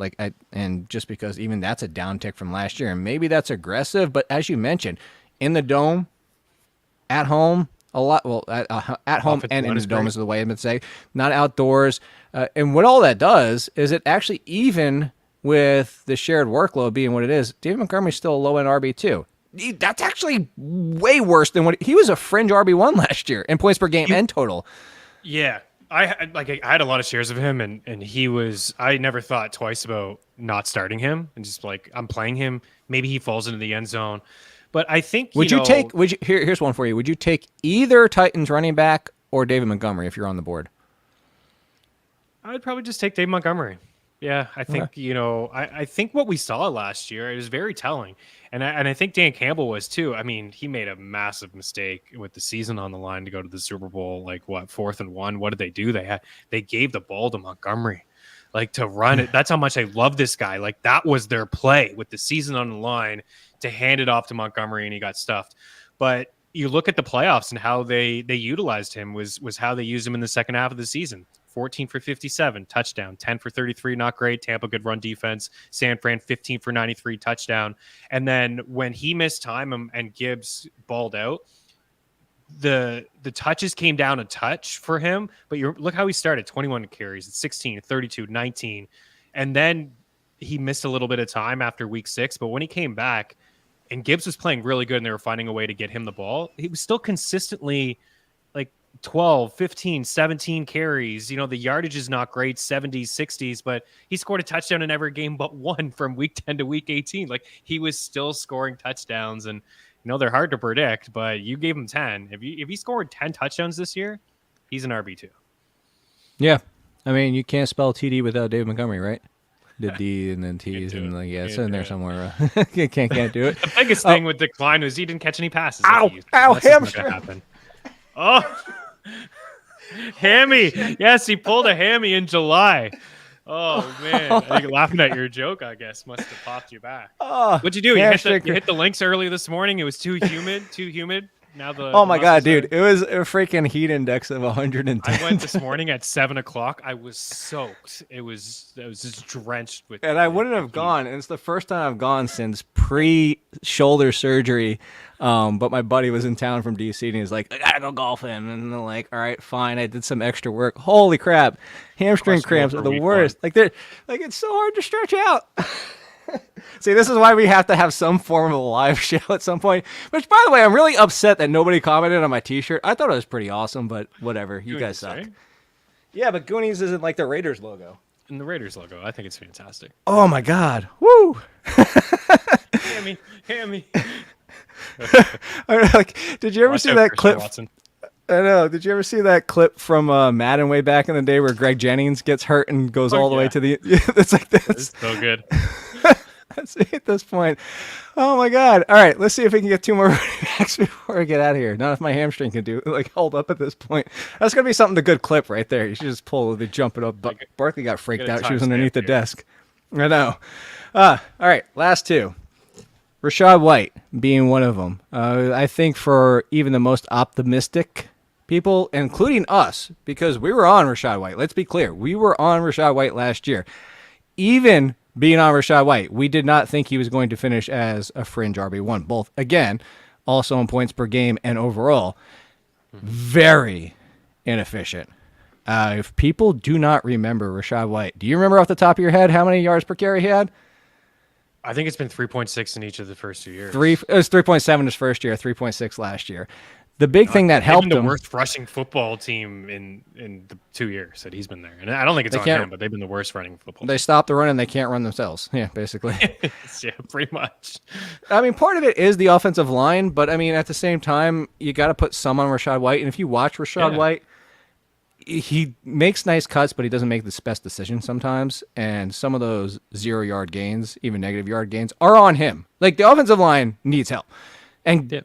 And just because even that's a downtick from last year, and maybe that's aggressive, but as you mentioned, in the dome, at home, a lot. Well, at home and in the dome is the way I would say, not outdoors. And what all that does is it actually, even with the shared workload being what it is, David Montgomery's still a low end RB2. That's actually way worse than what he was a fringe RB1 last year in points per game and total. Yeah. I had a lot of shares of him, and he was. I never thought twice about not starting him, and just like, I'm playing him. Maybe he falls into the end zone, but I think here's one for you. Would you take either Titans running back or David Montgomery if you're on the board? I would probably just take Dave Montgomery. Yeah, I think I think what we saw last year, it was very telling, and I think Dan Campbell was too. I mean, he made a massive mistake with the season on the line to go to the Super Bowl. Like, 4th and 1? What did they do? They gave the ball to Montgomery, like, to run it. That's how much I love this guy. Like, that was their play with the season on the line, to hand it off to Montgomery, and he got stuffed. But you look at the playoffs and how they utilized him was how they used him in the second half of the season. 14 for 57, touchdown. 10 for 33, not great. Tampa, good run defense. San Fran, 15 for 93, touchdown. And then when he missed time and Gibbs balled out, the touches came down a touch for him. But look how he started: 21 carries, 16, 32, 19. And then he missed a little bit of time after week 6. But when he came back and Gibbs was playing really good and they were finding a way to get him the ball, he was still consistently like 12, 15, 17 carries. The yardage is not great, 70s, 60s, but he scored a touchdown in every game but one from week 10 to week 18. Like, he was still scoring touchdowns, and they're hard to predict, but you gave him 10. If he scored 10 touchdowns this year, he's an RB2. Yeah. I mean, you can't spell TD without David Montgomery, right? The D and then T's and like, yeah, it's in there somewhere. can't do it. The biggest thing with decline was he didn't catch any passes. Ow, hamstring. Oh, hammy. Yes, he pulled a hammy in July. Oh, man. You're laughing at your joke, I guess. Must have popped you back. What'd you do? You hit the links early this morning. It was too humid. Now oh my God, dude. It was a freaking heat index of 110. I went this morning at 7:00. I was soaked. I was just drenched with. And I wouldn't have gone. And it's the first time I've gone since pre-shoulder surgery. But my buddy was in town from DC and he was like, I gotta go golfing. And they're like, all right, fine. I did some extra work. Holy crap. Hamstring cramps are the worst. Like, it's so hard to stretch out. See, this is why we have to have some form of a live show at some point. Which, by the way, I'm really upset that nobody commented on my T-shirt. I thought it was pretty awesome, but whatever. You guys suck. Right? Yeah, but Goonies isn't like the Raiders logo. And the Raiders logo, I think it's fantastic. Oh my God! Woo! Hammy. Like, did you ever see that clip? Watson. I know. Did you ever see that clip from Madden way back in the day where Greg Jennings gets hurt and goes all the way to the? It's like this. It's so good. Let's see at this point. Oh my God! All right, let's see if we can get 2 more running backs before I get out of here. Not if my hamstring can hold up at this point. That's gonna be something the good clip right there. You should just pull the jump it up. Barkley got freaked out. She was underneath the desk. I know. All right, last 2. Rachaad White being one of them. I think for even the most optimistic people, including us, because we were on Rachaad White. Let's be clear. We were on Rachaad White last year. Even being on Rachaad White, we did not think he was going to finish as a fringe RB1. Both, again, also in points per game and overall, very inefficient. If people do not remember Rachaad White, do you remember off the top of your head how many yards per carry he had? I think it's been 3.6 in each of the first 2 years. It was 3.7 his first year, 3.6 last year. The big thing that helped They've been him. the worst rushing football team in the 2 years that he's been there, and I don't think it's on him, but they've been the worst running football. They stop the run and they can't run themselves. Yeah, basically. Yeah, pretty much. I mean, part of it is the offensive line, but I mean, at the same time, you got to put some on Rachaad White. And if you watch Rachaad White, he makes nice cuts, but he doesn't make the best decisions sometimes. And some of those 0-yard gains, even negative yard gains, are on him. Like, the offensive line needs help. And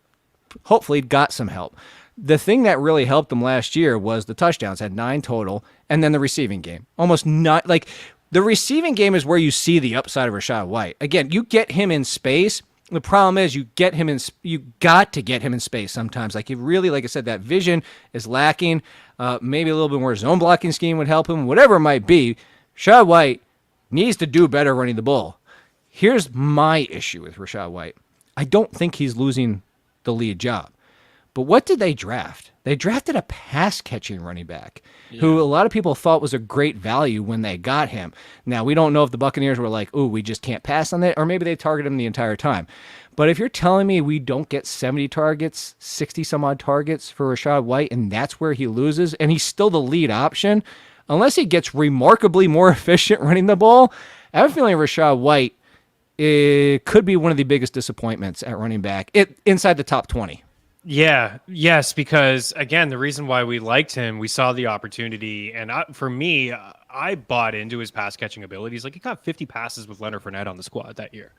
hopefully got some help. The thing that really helped him last year was the touchdowns, had 9 total, and then the receiving game. Almost not like the receiving game is where you see the upside of Rachaad White. Again, you get him in space. The problem is you got to get him in space sometimes. Like, he really, like I said, that vision is lacking. Maybe a little bit more zone blocking scheme would help him, whatever it might be. Rachaad White needs to do better running the ball. Here's my issue with Rachaad White. I don't think he's losing the lead job. But what did they draft? They drafted a pass-catching running back who a lot of people thought was a great value when they got him. Now, we don't know if the Buccaneers were like, ooh, we just can't pass on that, or maybe they targeted him the entire time. But if you're telling me we don't get 70 targets, 60-some-odd targets for Rachaad White, and that's where he loses, and he's still the lead option, unless he gets remarkably more efficient running the ball, I have a feeling Rachaad White could be one of the biggest disappointments at running back inside the top 20. Yeah, yes, because again, the reason why we liked him, we saw the opportunity, and for me, I bought into his pass catching abilities. Like, he got 50 passes with Leonard Fournette on the squad that year.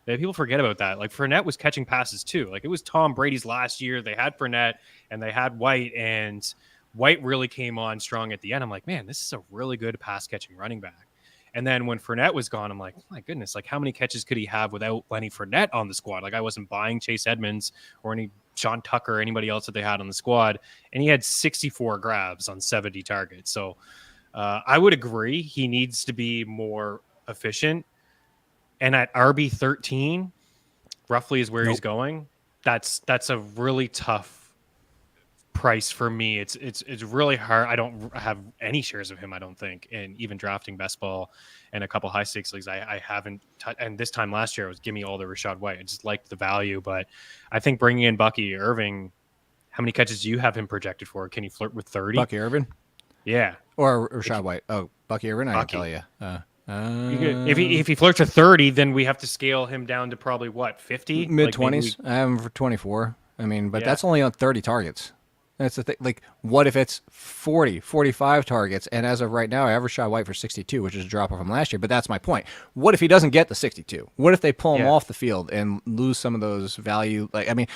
People forget about that. Like, Fournette was catching passes too. Like, it was Tom Brady's last year. They had Fournette and they had White, and White really came on strong at the end. I'm like, man, this is a really good pass catching running back. And then when Fournette was gone, I'm like, oh my goodness, like, how many catches could he have without Lenny Fournette on the squad? Like, I wasn't buying Chase Edmonds or any Sean Tucker or anybody else that they had on the squad. And he had 64 grabs on 70 targets. So I would agree he needs to be more efficient. And at RB 13, roughly is where he's going. That's a really tough price for me. It's really hard. I don't have any shares of him, I don't think. And even drafting best ball and a couple high stakes leagues, I haven't. And this time last year, it was give me all the Rachaad White. I just liked the value, but I think bringing in Bucky Irving, how many catches do you have him projected for? Can he flirt with 30? Bucky Irving? Yeah. Or Rachaad White? Oh, Bucky Irving? I can tell you. If he flirts with 30, then we have to scale him down to probably what, 50? Mid-20s. I have him for 24. I mean, but that's only on 30 targets. That's the thing. Like, what if it's 40, 45 targets? And as of right now, I have Rachaad White for 62, which is a drop off from last year. But that's my point. What if he doesn't get the 62? What if they pull him off the field and lose some of those value? Like, I mean,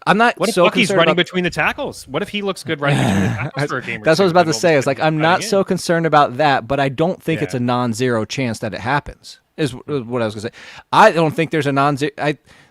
I'm not what if so Bucky's concerned running about between the tackles? What if he looks good running between the tackles for a game or That's two? what I was about to say. It's like, I'm not so concerned about that, but I don't think it's a non-zero chance that it happens, is what I was going to say. I don't think there's a non-zero.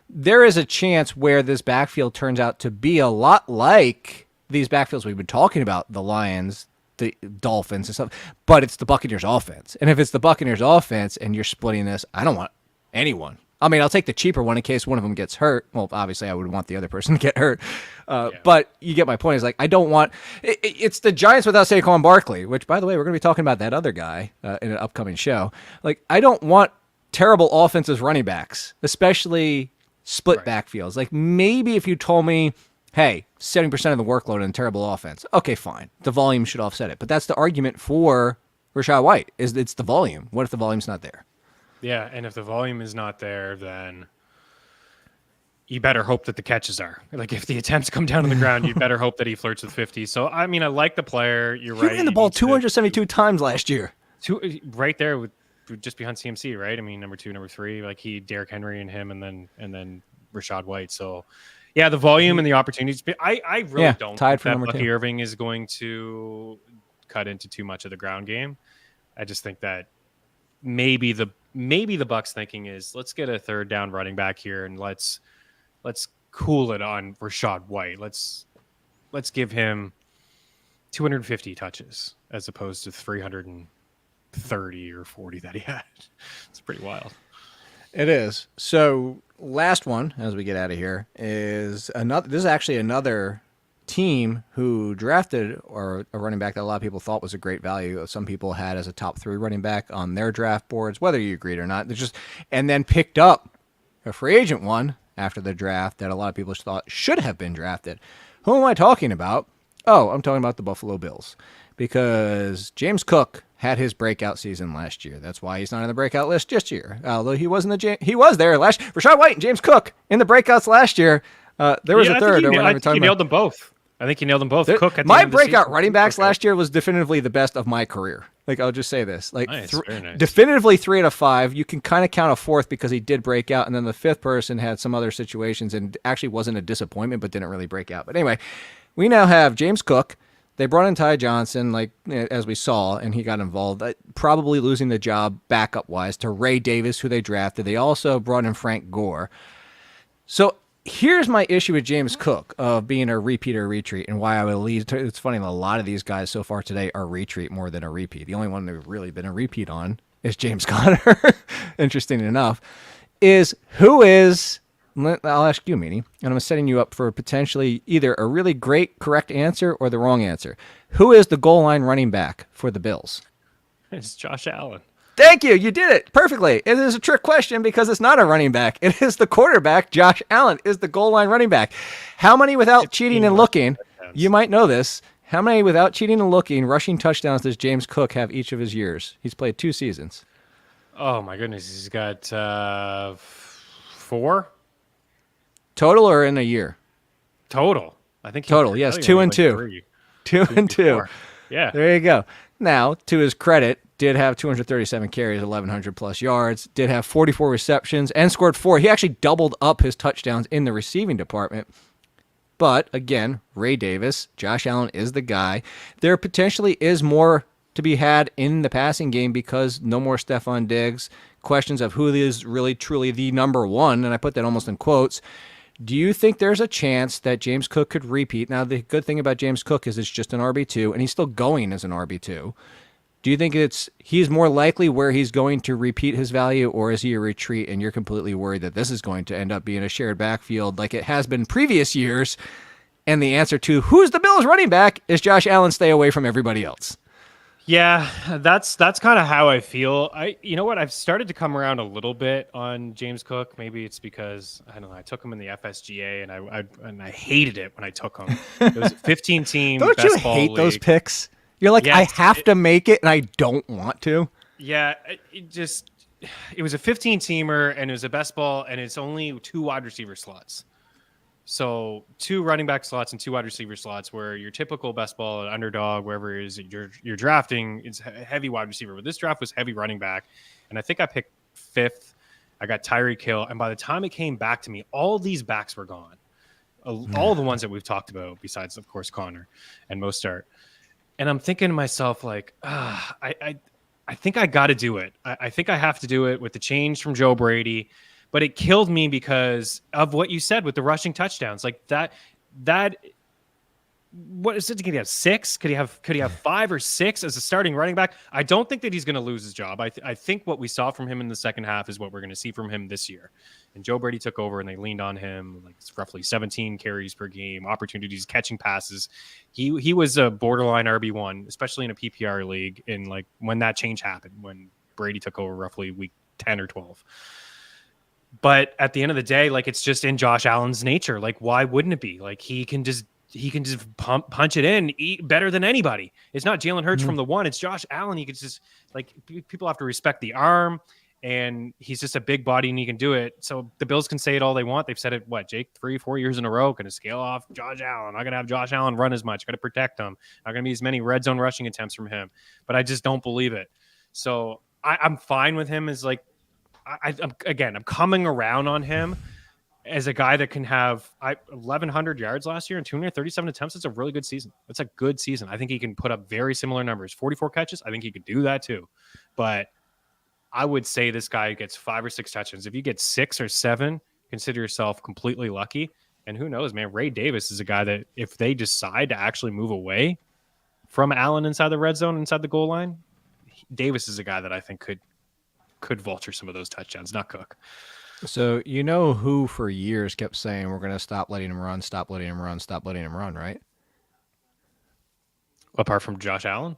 There is a chance where this backfield turns out to be a lot like these backfields we've been talking about, the Lions, the Dolphins and stuff, but it's the Buccaneers offense. And if it's the Buccaneers offense and you're splitting this, I don't want anyone. I mean, I'll take the cheaper one in case one of them gets hurt. Well, obviously I would want the other person to get hurt. But you get my point. Is like, I don't want it's the Giants without Saquon Barkley, which, by the way, we're going to be talking about that other guy in an upcoming show. Like, I don't want terrible offensive running backs, especially split backfields. Like, maybe if you told me, hey, 70% of the workload in terrible offense. Okay, fine. The volume should offset it. But that's the argument for Rachaad White, is it's the volume. What if the volume's not there? Yeah, and if the volume is not there, then you better hope that the catches are. Like, if the attempts come down on the ground, you better hope that he flirts with 50. So, I mean, I like the player. You're right. He ran the ball 272 times last year. Right there with just behind CMC, right? I mean, number 2, number 3, like Derrick Henry and him, and then Rachaad White. So, yeah, the volume and the opportunities. I really don't think that Bucky Irving is going to cut into too much of the ground game. I just think that maybe the Bucks thinking is, let's get a third down running back here and let's cool it on Rachaad White. Let's give him 250 touches as opposed to 330 or 40 that he had. It's pretty wild. It is. So last one, as we get out of here, is another. This is actually another team who drafted or a running back that a lot of people thought was a great value. Some people had as a top 3 running back on their draft boards, whether you agreed or not. And then picked up a free agent one after the draft that a lot of people thought should have been drafted. Who am I talking about? Oh, I'm talking about the Buffalo Bills, because James Cook had his breakout season last year. That's why he's not in the breakout list this year. Although he was there last. Rachaad White and James Cook in the breakouts last year. There was a third. I think he nailed them both. Cook at my breakout running backs last year was definitively the best of my career. Like, I'll just say this. Like, nice, nice. Definitively 3 out of 5. You can kind of count a fourth because he did break out, and then the fifth person had some other situations and actually wasn't a disappointment, but didn't really break out. But anyway, we now have James Cook. They brought in Ty Johnson, like, as we saw, and he got involved, probably losing the job backup-wise to Ray Davis, who they drafted. They also brought in Frank Gore. So here's my issue with James Cook of being a repeat or retreat, and why I would lead. It's funny, a lot of these guys so far today are retreat more than a repeat. The only one they've really been a repeat on is James Conner, interesting enough, I'll ask you, Meaney, and I'm setting you up for potentially either a really great correct answer or the wrong answer. Who is the goal line running back for the Bills? It's Josh Allen. Thank you. You did it perfectly. It is a trick question because it's not a running back. It is the quarterback. Josh Allen is the goal line running back. How many without cheating and looking? You might know this. How many without cheating and looking rushing touchdowns does James Cook have each of his years? He's played 2 seasons. Oh, my goodness. He's got 4? Total or in a year? Total. I think total. Yes, 2 and 2. 3. 2 and 2. Yeah. There you go. Now, to his credit, did have 237 carries, 1,100 plus yards, did have 44 receptions, and scored 4. He actually doubled up his touchdowns in the receiving department. But, again, Ray Davis, Josh Allen is the guy. There potentially is more to be had in the passing game because no more Stephon Diggs. Questions of who is really, truly the number one, and I put that almost in quotes. Do you think there's a chance that James Cook could repeat? Now, the good thing about James Cook is it's just an RB2, and he's still going as an RB2. Do you think he's more likely where he's going to repeat his value, or is he a retreat and you're completely worried that this is going to end up being a shared backfield like it has been previous years? And the answer to who's the Bills running back is Josh Allen, stay away from everybody else. Yeah, that's kind of how I feel. You know what? I've started to come around a little bit on James Cook. Maybe it's because I don't know. I took him in the FSGA and I hated it when I took him. It was a 15-team. Don't best you ball hate league. those picks? You're like, yes, I have to make it and I don't want to. Yeah, it was a 15-teamer and it was a best ball and it's only 2 wide receiver slots. So 2 running back slots and 2 wide receiver slots, where your typical best ball, underdog, wherever it is you're drafting, it's heavy wide receiver. But this draft was heavy running back, and I think I picked 5th. I got Tyreek Hill, and by the time it came back to me, all these backs were gone. All the ones that we've talked about, besides of course Connor and Mostert. And I'm thinking to myself, like, I think I got to do it. I think I have to do it with the change from Joe Brady. But it killed me because of what you said with the rushing touchdowns. Like that what is it? Could he have 6? Could he have 5 or 6 as a starting running back? I don't think that he's going to lose his job. I think what we saw from him in the second half is what we're going to see from him this year. And Joe Brady took over and they leaned on him, like it's roughly 17 carries per game, opportunities, catching passes. He was a borderline RB1, especially in a PPR league. In like when that change happened, when Brady took over roughly week 10 or 12. But at the end of the day, like it's just in Josh Allen's nature. Like, why wouldn't it be? Like he can just punch it in, eat better than anybody. It's not Jalen Hurts from the one. It's Josh Allen. He could just like people have to respect the arm, and he's just a big body and he can do it. So the Bills can say it all they want. They've said it, Jake, 3-4 years in a row, going to scale off Josh Allen. Not going to have Josh Allen run as much. Got to protect him. Not going to be as many red zone rushing attempts from him. But I just don't believe it. So I'm fine with him as like, I'm coming around on him as a guy that can have 1,100 yards last year and 237 attempts. It's a really good season. It's a good season. I think he can put up very similar numbers. 44 catches. I think he could do that too. But I would say this guy gets 5 or 6 touchdowns. If you get 6 or 7, consider yourself completely lucky. And who knows, man? Ray Davis is a guy that if they decide to actually move away from Allen inside the red zone, inside the goal line, Davis is a guy that I think could vulture some of those touchdowns, not Cook. So you know who for years kept saying we're going to stop letting him run, stop letting him run, stop letting him run, right? Apart from Josh Allen?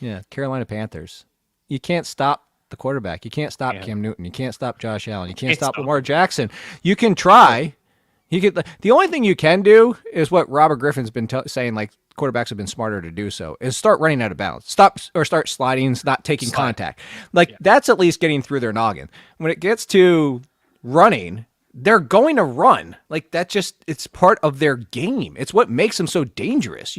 Yeah, Carolina Panthers. You can't stop the quarterback. You can't stop Cam Newton. You can't stop Josh Allen. You can't stop Lamar Jackson. You can try. The only thing you can do is what Robert Griffin's been saying, like quarterbacks have been smarter to do so, is start running out of bounds. Start sliding, not taking contact. That's at least getting through their noggin. When it gets to running, they're going to run. Like it's part of their game. It's what makes them so dangerous.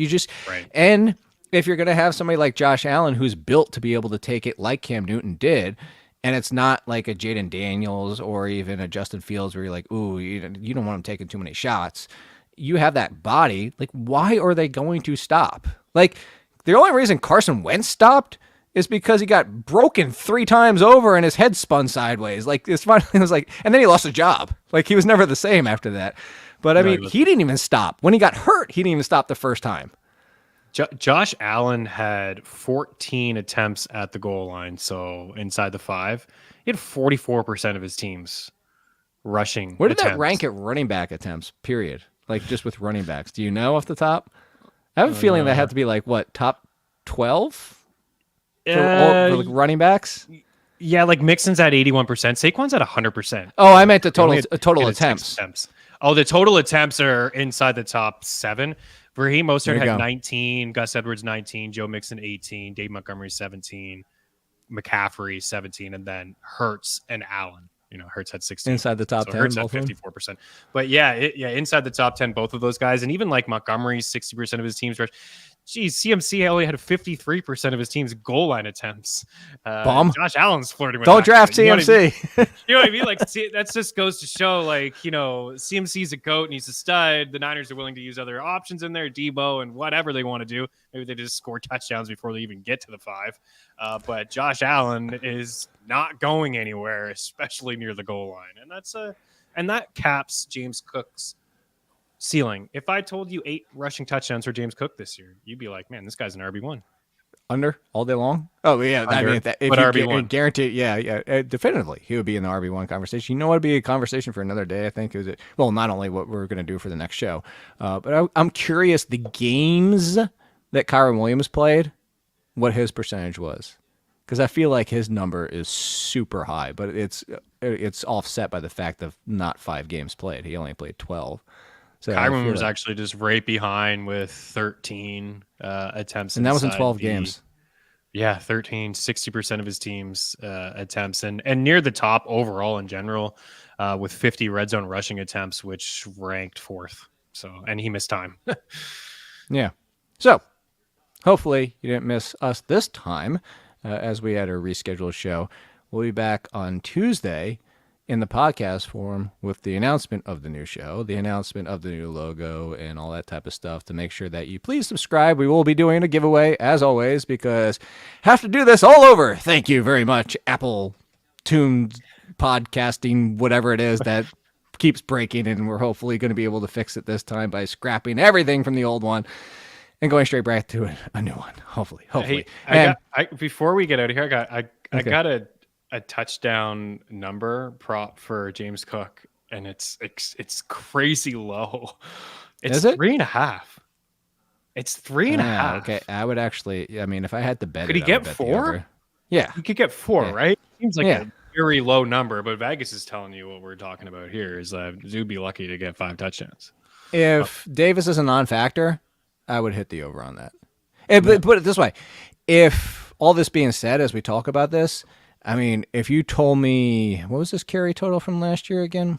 And if you're going to have somebody like Josh Allen, who's built to be able to take it like Cam Newton did, and it's not like a Jaden Daniels or even a Justin Fields where you're like, ooh, you don't want him taking too many shots. You have that body. Like, why are they going to stop? Like, the only reason Carson Wentz stopped is because he got broken 3 times over and his head spun sideways. Like, it was like, and then he lost his job. Like, he was never the same after that. But I mean, he didn't even stop. When he got hurt, he didn't even stop the first time. Josh Allen had 14 attempts at the goal line, so inside the 5. He had 44% of his team's rushing Where did attempts. that rank at running back attempts, period? Like, just with running backs. Do you know off the top? I have a feeling that had to be like, what, top 12 for like running backs? Yeah, like Mixon's at 81%. Saquon's at 100%. Oh, I meant the total attempts. Oh, the total attempts are inside the top 7. Raheem Mostert had go. 19, Gus Edwards 19, Joe Mixon 18, Dave Montgomery 17, McCaffrey 17, and then Hurts and Allen. Hurts had 16. Inside the top 10. Hurts had 54%. But inside the top 10, both of those guys. And even like Montgomery, 60% of his team's rush. Geez, CMC only had 53% of his team's goal line attempts. Bomb. Josh Allen's flirting with Don't that. draft CMC. You know what I mean? Like, that just goes to show, like, CMC's a goat and he's a stud. The Niners are willing to use other options in there, Debo and whatever they want to do. Maybe they just score touchdowns before they even get to the 5. But Josh Allen is not going anywhere, especially near the goal line. And that caps James Cook's ceiling. If I told you 8 rushing touchdowns for James Cook this year, you'd be like, man, this guy's an RB1. Under all day long? Oh, yeah. Under, I mean, if you RB1. Guarantee, definitively, he would be in the RB1 conversation. You know what would be a conversation for another day, I think, is it? Well, not only what we're going to do for the next show, but I'm curious, the games that Kyron Williams played, what his percentage was. Because I feel like his number is super high, but it's offset by the fact of not 5 games played. He only played 12. So Kyron was actually just right behind with 13 attempts. And that was in 12 games. Yeah, 13, 60% of his team's attempts. And near the top overall in general with 50 red zone rushing attempts, which ranked 4th. And he missed time. Yeah. So hopefully you didn't miss us this time as we had a rescheduled show. We'll be back on Tuesday in the podcast form with the announcement of the new show, the announcement of the new logo, and all that type of stuff to make sure that you please subscribe. We will be doing a giveaway, as always, because have to do this all over. Thank you very much, Apple Tunes podcasting, whatever it is that keeps breaking, and we're hopefully going to be able to fix it this time by scrapping everything from the old one and going straight back to a new one, hopefully. Hey, before we get out of here, I got a touchdown number prop for James Cook, and it's crazy low. It's 3.5. It's 3.5. Okay, I would actually. I mean, if I had to bet, could he get 4? Yeah, he could get 4, right? Seems like a very low number, but Vegas is telling you what we're talking about here is that you'd be lucky to get 5 touchdowns. If Davis is a non-factor, I would hit the over on that. But put it this way: if all this being said, as we talk about this. I mean, if you told me, what was this carry total from last year again?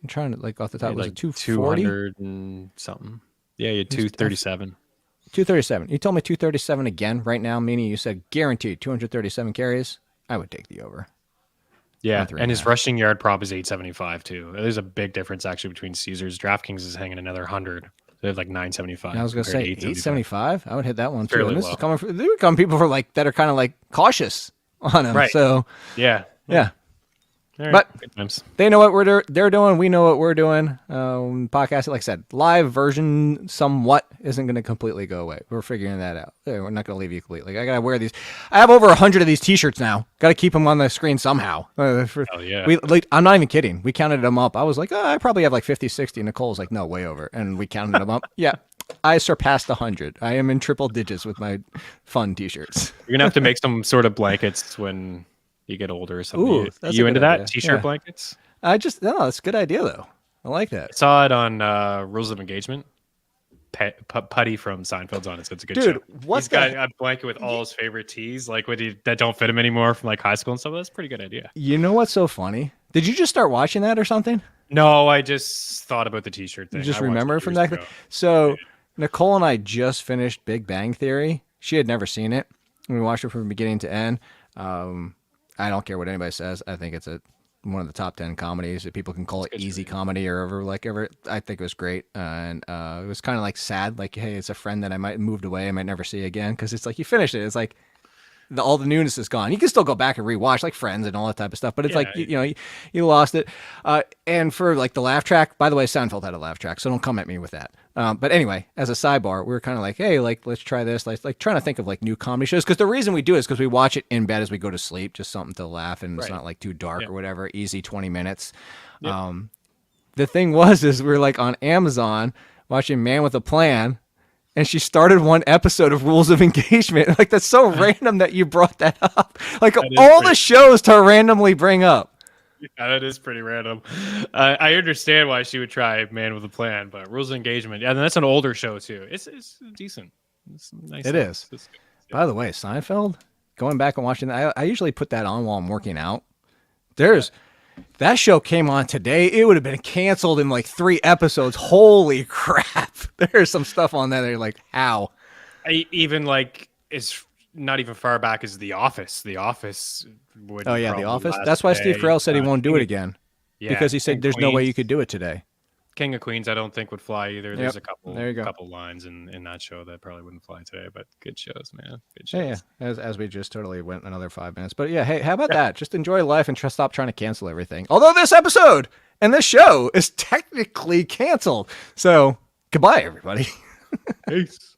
I'm trying to, off the top, was it 240? 200 and something. Yeah, you had 237. 237. You told me 237 again right now, meaning you said guaranteed 237 carries. I would take the over. Yeah, and his rushing yard prop is 875 too. There's a big difference actually between Caesars. DraftKings is hanging another 100. They have like 975. I was going to say 875. I would hit that one too. Fairly And this low. is coming from, there come people that are kind of cautious on him. Right. So yeah. Right. But Good times. they know what they're doing. We know what we're doing. Podcast, like I said, live version somewhat isn't going to completely go away. We're figuring that out. We're not going to leave you completely. I got to wear these. I have over 100 of these T-shirts now. Got to keep them on the screen somehow. Oh, yeah. I'm not even kidding. We counted them up. I was like, I probably have 50, 60. Nicole's like, no, way over. And we counted them up. Yeah. I surpassed 100. I am in triple digits with my fun T-shirts. You're gonna have to make some sort of blankets when you get older or something. Ooh, that's you a into good that? idea. T-shirt Yeah. blankets? That's a good idea though. I like that. I saw it on Rules of Engagement. Putty from Seinfeld's on it, so it's a good show. What's He's got a blanket with all his favorite teas, like that don't fit him anymore from like high school and stuff. That's a pretty good idea. You know what's so funny? Did you just start watching that or something? No, I just thought about the T-shirt thing. You just remember from that? So Nicole and I just finished Big Bang Theory. She had never seen it. We watched it from beginning to end. I don't care what anybody says. I think it's one of the top 10 comedies. If people can call it easy comedy or ever. I think it was great. And it was kind of like sad. Like, hey, it's a friend that I might moved away. I might never see again. Because it's like you finished it. It's like all the newness is gone. You can still go back and rewatch like Friends and all that type of stuff. But it's you lost it. And for like the laugh track, by the way, Seinfeld had a laugh track. So don't come at me with that. But anyway, as a sidebar, we were kind of like, hey, like, let's try this. Like trying to think of like new comedy shows. Because the reason we do it is because we watch it in bed as we go to sleep. Just something to laugh. And it's not like too dark or whatever. Easy 20 minutes. Yep. The thing is we were like on Amazon watching Man with a Plan. And she started one episode of Rules of Engagement. Like, that's so random that you brought that up. Like, all the shows to randomly bring up. Yeah, that is pretty random. I understand why she would try Man with a Plan, but Rules of Engagement, and that's an older show, too. It's decent. It's nice. It is. By the way, Seinfeld, going back and watching that, I usually put that on while I'm working out. That show came on today. It would have been canceled in like 3 episodes. Holy crap. There's some stuff on there that you're like, how? Even like, it's not even far back as The Office. The Office would. Oh, yeah, The Office. That's why Steve Carell said he won't do it again. Yeah, because he said there's no way you could do it today. King of Queens, I don't think would fly either. There's a couple lines in that show that probably wouldn't fly today, but good shows, man. Good shows. Yeah. As we just totally went another 5 minutes. But yeah, hey, how about that? Just enjoy life and stop trying to cancel everything. Although this episode and this show is technically canceled. So goodbye, everybody. Peace.